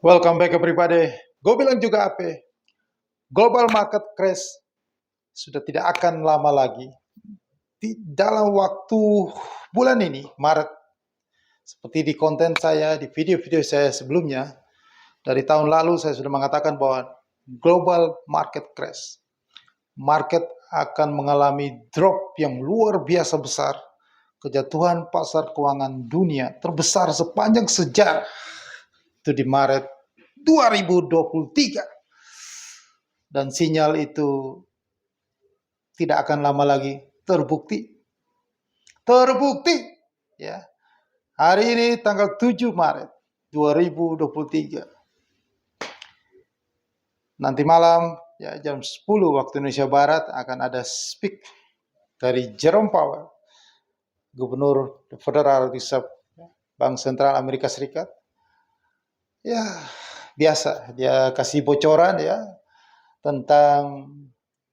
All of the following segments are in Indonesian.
Welcome back everybody. Gue bilang juga apa? Global market crash sudah tidak akan lama lagi. Dalam waktu bulan ini, Maret, seperti di konten saya, di video-video saya sebelumnya, dari tahun lalu saya sudah mengatakan bahwa global market crash. Market akan mengalami drop yang luar biasa besar. Kejatuhan pasar keuangan dunia terbesar sepanjang sejarah. Itu di Maret 2023. Dan sinyal itu tidak akan lama lagi terbukti. Terbukti, ya. Hari ini tanggal 7 Maret 2023. Nanti malam ya jam 10 waktu Indonesia Barat akan ada speak dari Jerome Powell, Gubernur Federal Reserve Bank Sentral Amerika Serikat. Ya, biasa dia kasih bocoran ya tentang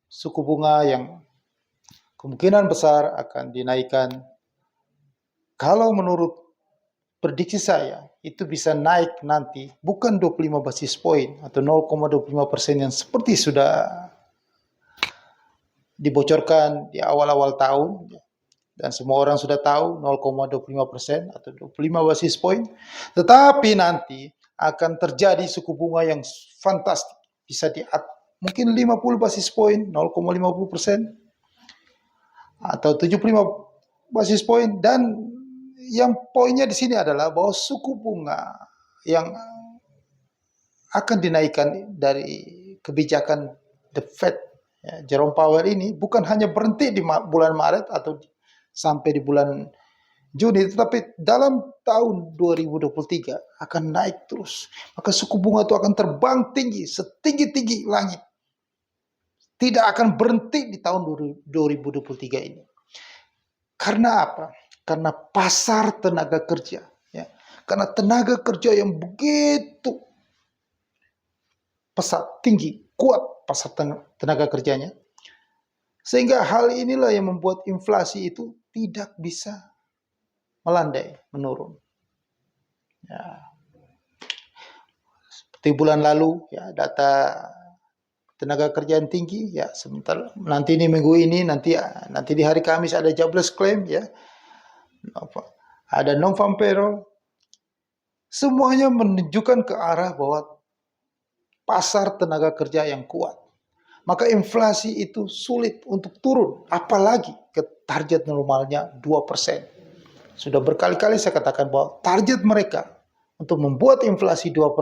suku bunga yang kemungkinan besar akan dinaikkan. Kalau menurut prediksi saya, itu bisa naik nanti bukan 25 basis point atau 0,25% yang seperti sudah dibocorkan di awal-awal tahun. Dan semua orang sudah tahu 0,25% atau 25 basis point. Tetapi nanti akan terjadi suku bunga yang fantastik. Bisa mungkin 50 basis point, 0,50%. Atau 75 basis point. Dan yang poinnya di sini adalah bahwa suku bunga yang akan dinaikkan dari kebijakan The Fed, ya, Jerome Powell ini bukan hanya berhenti di bulan Maret atau sampai di bulan Juni, tetapi dalam tahun 2023 akan naik terus. Maka suku bunga itu akan terbang tinggi, setinggi-tinggi langit. Tidak akan berhenti di tahun 2023 ini. Karena apa? Karena pasar tenaga kerja. Ya. Karena tenaga kerja yang begitu pesat, tinggi, kuat pasar tenaga kerjanya. Sehingga hal inilah yang membuat inflasi itu tidak bisa melandai, menurun. Ya. Seperti bulan lalu, ya, data tenaga kerja yang tinggi, ya, sebentar nanti ini minggu ini, nanti di hari Kamis ada jobless claim, ya, ada non-farm payroll. Semuanya menunjukkan ke arah bahwa pasar tenaga kerja yang kuat. Maka inflasi itu sulit untuk turun, apalagi ke target normalnya 2%. Sudah berkali-kali saya katakan bahwa target mereka untuk membuat inflasi 2%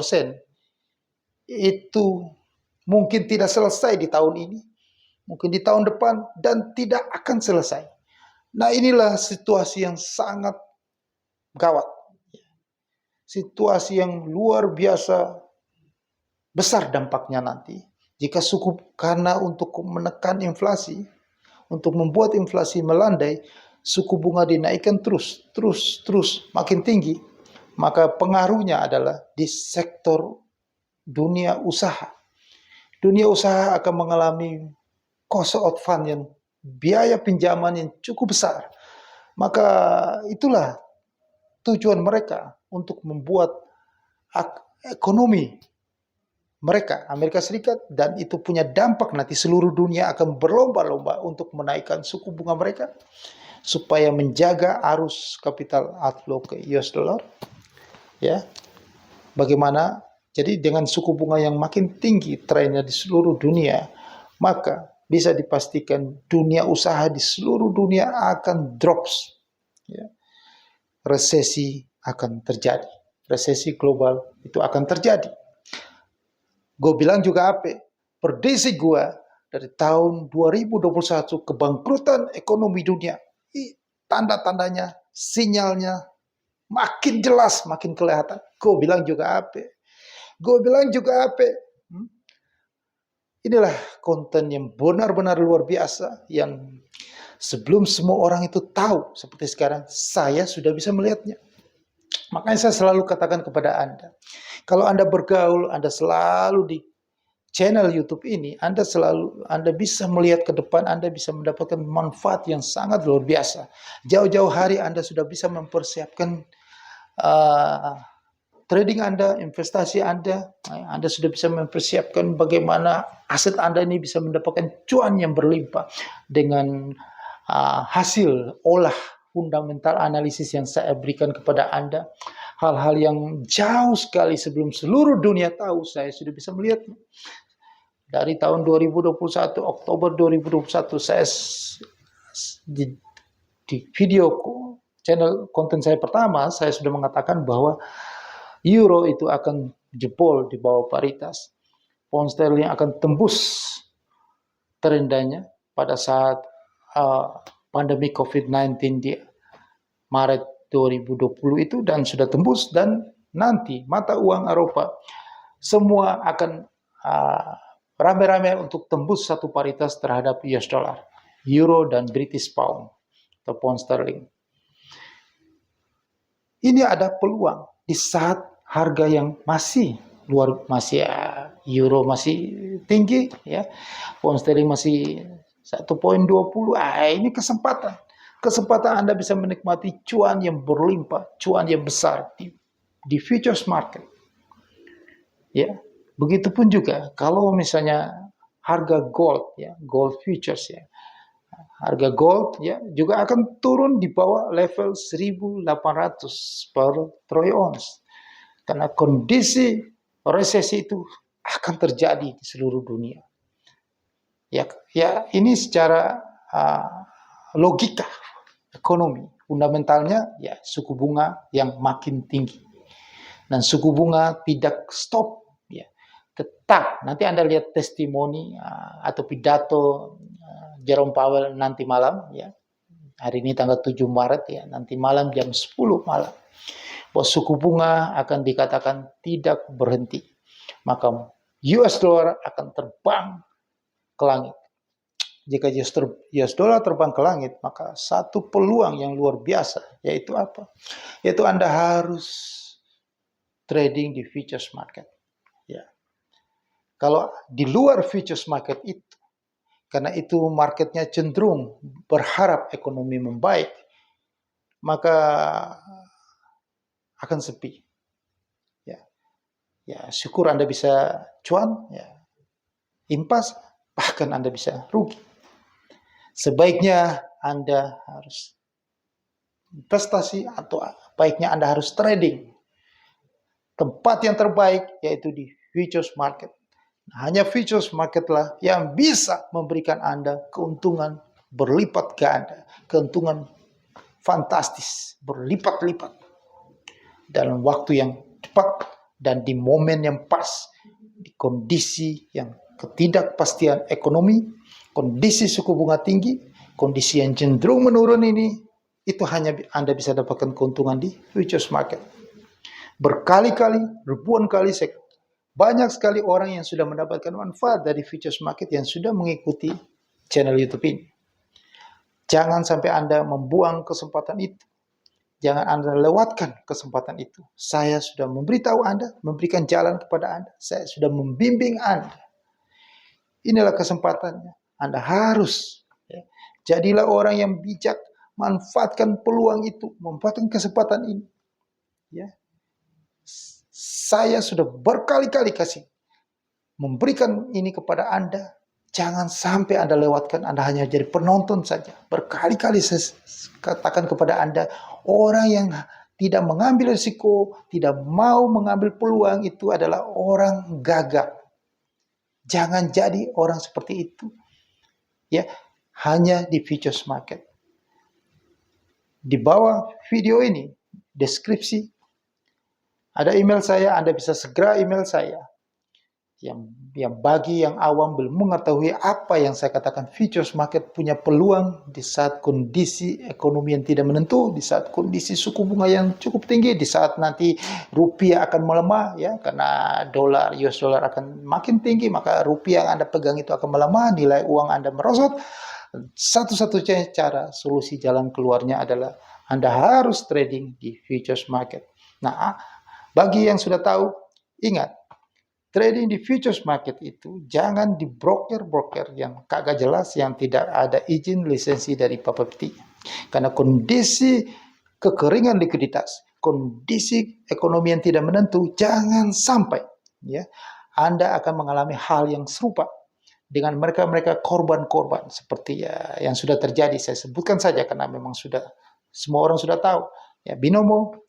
itu mungkin tidak selesai di tahun ini, mungkin di tahun depan, dan tidak akan selesai. Nah, inilah situasi yang sangat gawat. Situasi yang luar biasa besar dampaknya nanti. Jika karena untuk menekan inflasi, untuk membuat inflasi melandai, suku bunga dinaikkan terus makin tinggi, maka pengaruhnya adalah di sektor dunia usaha. Dunia usaha akan mengalami cost of fund yang biaya pinjaman yang cukup besar. Maka itulah tujuan mereka untuk membuat ekonomi mereka, Amerika Serikat, dan itu punya dampak nanti seluruh dunia akan berlomba-lomba untuk menaikkan suku bunga mereka supaya menjaga arus kapital outflow ke US dollar. Ya. Bagaimana? Jadi dengan suku bunga yang makin tinggi trennya di seluruh dunia, maka bisa dipastikan dunia usaha di seluruh dunia akan drops. Ya. Resesi akan terjadi. Resesi global itu akan terjadi. Gue bilang juga apa? Prediksi gue dari tahun 2021 kebangkrutan ekonomi dunia. Tanda-tandanya, sinyalnya makin jelas, makin kelihatan. Gue bilang juga apa? Inilah konten yang benar-benar luar biasa yang sebelum semua orang itu tahu seperti sekarang, saya sudah bisa melihatnya. Makanya saya selalu katakan kepada Anda, kalau Anda bergaul, Anda selalu di channel YouTube ini, Anda bisa melihat ke depan, Anda bisa mendapatkan manfaat yang sangat luar biasa. Jauh-jauh hari Anda sudah bisa mempersiapkan trading Anda, investasi Anda sudah bisa mempersiapkan bagaimana aset Anda ini bisa mendapatkan cuan yang berlimpah dengan hasil olah fundamental analisis yang saya berikan kepada Anda. Hal-hal yang jauh sekali sebelum seluruh dunia tahu, saya sudah bisa melihatnya. Dari tahun 2021, Oktober 2021, saya di video channel konten saya pertama, saya sudah mengatakan bahwa euro itu akan jebol di bawah paritas. Pound sterling akan tembus terendahnya pada saat pandemi COVID-19 di Maret 2020 itu, dan sudah tembus, dan nanti mata uang Eropa semua akan rame-rame untuk tembus satu paritas terhadap US dollar, euro dan British pound atau pound sterling. Ini ada peluang di saat harga yang masih euro masih tinggi, ya, pound sterling masih 1,20. Ini kesempatan Anda bisa menikmati cuan yang berlimpah, cuan yang besar di futures market. Ya, begitupun juga kalau misalnya harga gold, ya, gold futures, ya, harga gold, ya, juga akan turun di bawah level 1.800 per troy ounce karena kondisi resesi itu akan terjadi di seluruh dunia. Ya, ini secara logika ekonomi fundamentalnya, ya, suku bunga yang makin tinggi dan suku bunga tidak stop, ya, tetap. Nanti Anda lihat testimoni atau pidato Jerome Powell nanti malam, ya, hari ini tanggal 7 Maret, ya, nanti malam jam 10 malam, bahwa suku bunga akan dikatakan tidak berhenti, maka US dollar akan terbang ke langit. Jika US dollar terbang ke langit, maka satu peluang yang luar biasa, yaitu apa? Yaitu Anda harus trading di futures market. Ya. Kalau di luar futures market itu, karena itu marketnya cenderung berharap ekonomi membaik, maka akan sepi. Ya, syukur Anda bisa cuan, ya, impas, bahkan Anda bisa rugi. Sebaiknya Anda harus investasi atau baiknya Anda harus trading. Tempat yang terbaik yaitu di futures market. Hanya futures market lah yang bisa memberikan Anda keuntungan berlipat ganda, keuntungan fantastis, berlipat-lipat dalam waktu yang cepat dan di momen yang pas, di kondisi yang ketidakpastian ekonomi, kondisi suku bunga tinggi, kondisi yang cenderung menurun ini, itu hanya Anda bisa dapatkan keuntungan di futures market. Berkali-kali, ribuan kali, banyak sekali orang yang sudah mendapatkan manfaat dari futures market yang sudah mengikuti channel YouTube ini. Jangan sampai Anda membuang kesempatan itu. Jangan Anda lewatkan kesempatan itu. Saya sudah memberitahu Anda, memberikan jalan kepada Anda. Saya sudah membimbing Anda. Inilah kesempatannya. Anda harus, ya, jadilah orang yang bijak, manfaatkan peluang itu, manfaatkan kesempatan ini. Ya. Saya sudah berkali-kali memberikan ini kepada Anda. Jangan sampai Anda lewatkan, Anda hanya jadi penonton saja. Berkali-kali saya katakan kepada Anda, orang yang tidak mengambil risiko, tidak mau mengambil peluang itu adalah orang gagal. Jangan jadi orang seperti itu. Ya, hanya di futures market. Di bawah video ini, deskripsi, ada email saya, Anda bisa segera email saya. Yang bagi yang awam belum mengetahui apa yang saya katakan, futures market punya peluang di saat kondisi ekonomi yang tidak menentu, di saat kondisi suku bunga yang cukup tinggi, di saat nanti rupiah akan melemah, ya, karena US dollar akan makin tinggi, maka rupiah yang Anda pegang itu akan melemah, nilai uang Anda merosot. Satu-satunya cara, solusi jalan keluarnya adalah Anda harus trading di futures market. Nah, bagi yang sudah tahu, ingat, trading di futures market itu jangan di broker-broker yang kagak jelas, yang tidak ada izin lisensi dari Bapepti. Karena kondisi kekeringan likuiditas, kondisi ekonomi yang tidak menentu, jangan sampai ya Anda akan mengalami hal yang serupa dengan mereka-mereka korban-korban seperti ya yang sudah terjadi. Saya sebutkan saja karena memang sudah semua orang sudah tahu ya, Binomo,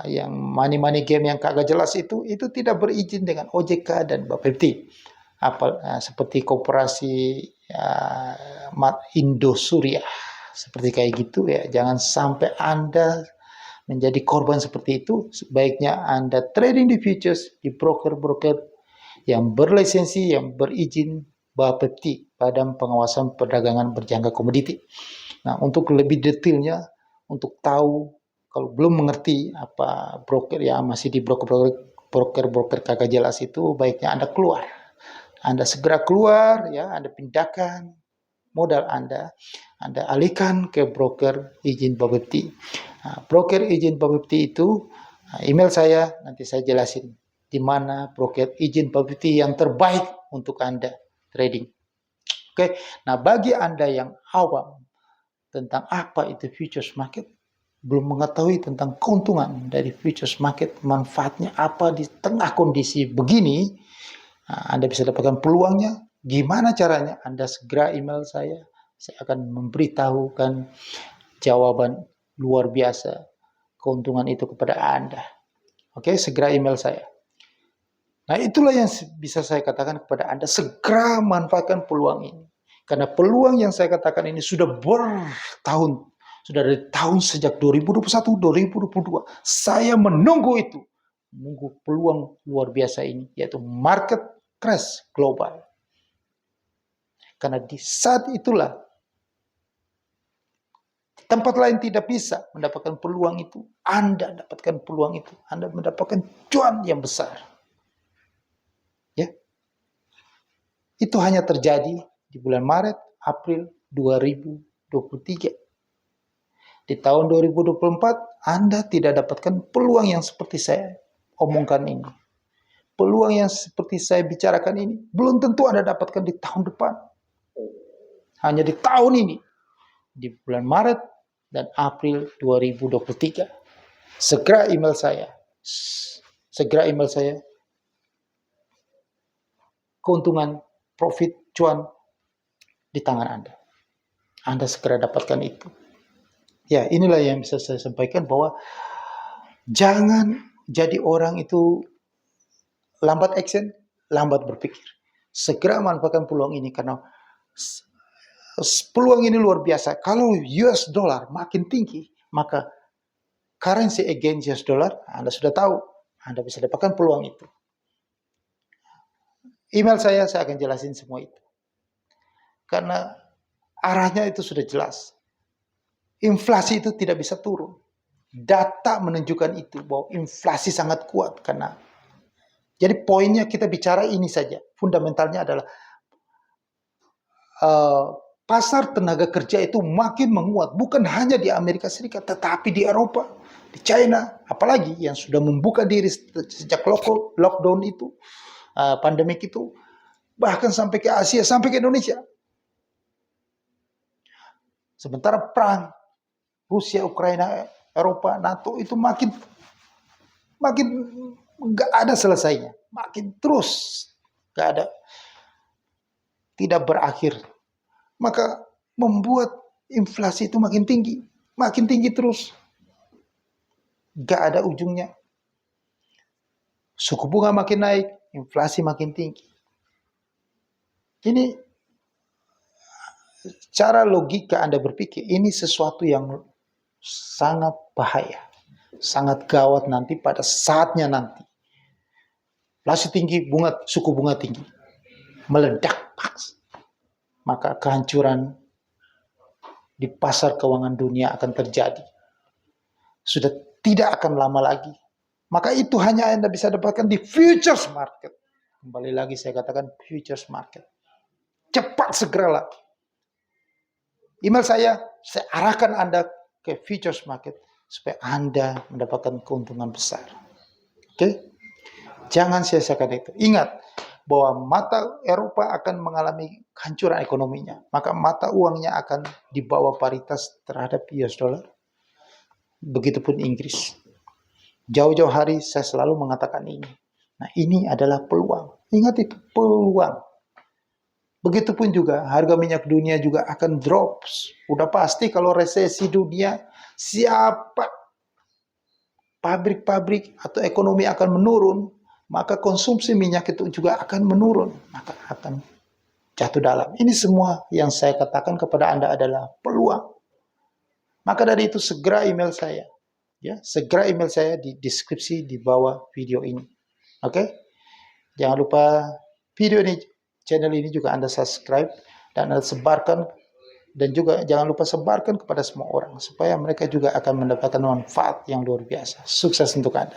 yang money game yang kagak jelas itu tidak berizin dengan OJK dan Bapepti, seperti koperasi Indosuria seperti kayak gitu ya. Jangan sampai Anda menjadi korban seperti itu. Sebaiknya Anda trading di futures di broker-broker yang berlisensi, yang berizin Bapepti, Badan Pengawasan Perdagangan Berjangka Komoditi. Nah, untuk lebih detailnya, untuk tahu kalau belum mengerti apa broker ya masih di broker kagak jelas itu, baiknya Anda keluar. Anda segera keluar ya, Anda pindahkan modal Anda alihkan ke broker izin Bapepti. Nah, broker izin Bapepti itu email saya, nanti saya jelasin di mana broker izin Bapepti yang terbaik untuk Anda trading. Oke, nah bagi Anda yang awam tentang apa itu futures market, belum mengetahui tentang keuntungan dari futures market, manfaatnya apa di tengah kondisi begini, Anda bisa dapatkan peluangnya. Gimana caranya? Anda segera email saya akan memberitahukan jawaban luar biasa keuntungan itu kepada Anda. Oke, segera email saya. Nah, itulah yang bisa saya katakan kepada Anda, segera manfaatkan peluang ini. Karena peluang yang saya katakan ini sudah bertahun, sudah dari tahun sejak 2021, 2022. Saya menunggu itu. Menunggu peluang luar biasa ini, yaitu market crash global. Karena di saat itulah, tempat lain tidak bisa mendapatkan peluang itu. Anda dapatkan peluang itu. Anda mendapatkan cuan yang besar. Ya, itu hanya terjadi di bulan Maret, April 2023. Di tahun 2024, Anda tidak dapatkan peluang yang seperti saya omongkan ini. Peluang yang seperti saya bicarakan ini, belum tentu Anda dapatkan di tahun depan. Hanya di tahun ini, di bulan Maret dan April 2023. Segera email saya. Keuntungan, profit, cuan di tangan Anda. Anda segera dapatkan itu. Ya, inilah yang bisa saya sampaikan, bahwa jangan jadi orang itu lambat action, lambat berpikir. Segera manfaatkan peluang ini, karena peluang ini luar biasa. Kalau US dollar makin tinggi, maka currency against US dollar, Anda sudah tahu, Anda bisa dapatkan peluang itu. Email saya akan jelasin semua itu. Karena arahnya itu sudah jelas. Inflasi itu tidak bisa turun. Data menunjukkan itu, bahwa inflasi sangat kuat. Karena jadi poinnya kita bicara ini saja. Fundamentalnya adalah pasar tenaga kerja itu makin menguat. Bukan hanya di Amerika Serikat, tetapi di Eropa, di China, apalagi yang sudah membuka diri sejak lockdown itu, pandemik itu, bahkan sampai ke Asia, sampai ke Indonesia. Sementara perang Rusia, Ukraina, Eropa, NATO itu makin nggak ada selesainya, makin terus nggak ada, tidak berakhir. Maka membuat inflasi itu makin tinggi terus, nggak ada ujungnya. Suku bunga makin naik, inflasi makin tinggi. Ini cara logika Anda berpikir, ini sesuatu yang sangat bahaya, sangat gawat nanti pada saatnya nanti. Inflasi tinggi, suku bunga tinggi, meledak, maka kehancuran di pasar keuangan dunia akan terjadi. Sudah tidak akan lama lagi. Maka itu hanya Anda bisa dapatkan di futures market. Kembali lagi saya katakan futures market. Cepat segeralah. Email saya arahkan Anda ke futures market supaya Anda mendapatkan keuntungan besar. Oke? Jangan sia-siakan itu. Ingat bahwa mata Eropa akan mengalami kehancuran ekonominya. Maka mata uangnya akan di bawah paritas terhadap US dollar. Begitupun Inggris. Jauh-jauh hari saya selalu mengatakan ini. Nah, ini adalah peluang. Ingat itu, peluang. Begitupun juga harga minyak dunia juga akan drop. Udah pasti kalau resesi dunia, siapa pabrik-pabrik atau ekonomi akan menurun, maka konsumsi minyak itu juga akan menurun, maka akan jatuh dalam. Ini semua yang saya katakan kepada Anda adalah peluang. Maka dari itu segera email saya. Ya, segera email saya di deskripsi di bawah video ini. Oke? Jangan lupa video ini, channel ini juga Anda subscribe dan Anda sebarkan, dan juga jangan lupa sebarkan kepada semua orang supaya mereka juga akan mendapatkan manfaat yang luar biasa. Sukses untuk Anda.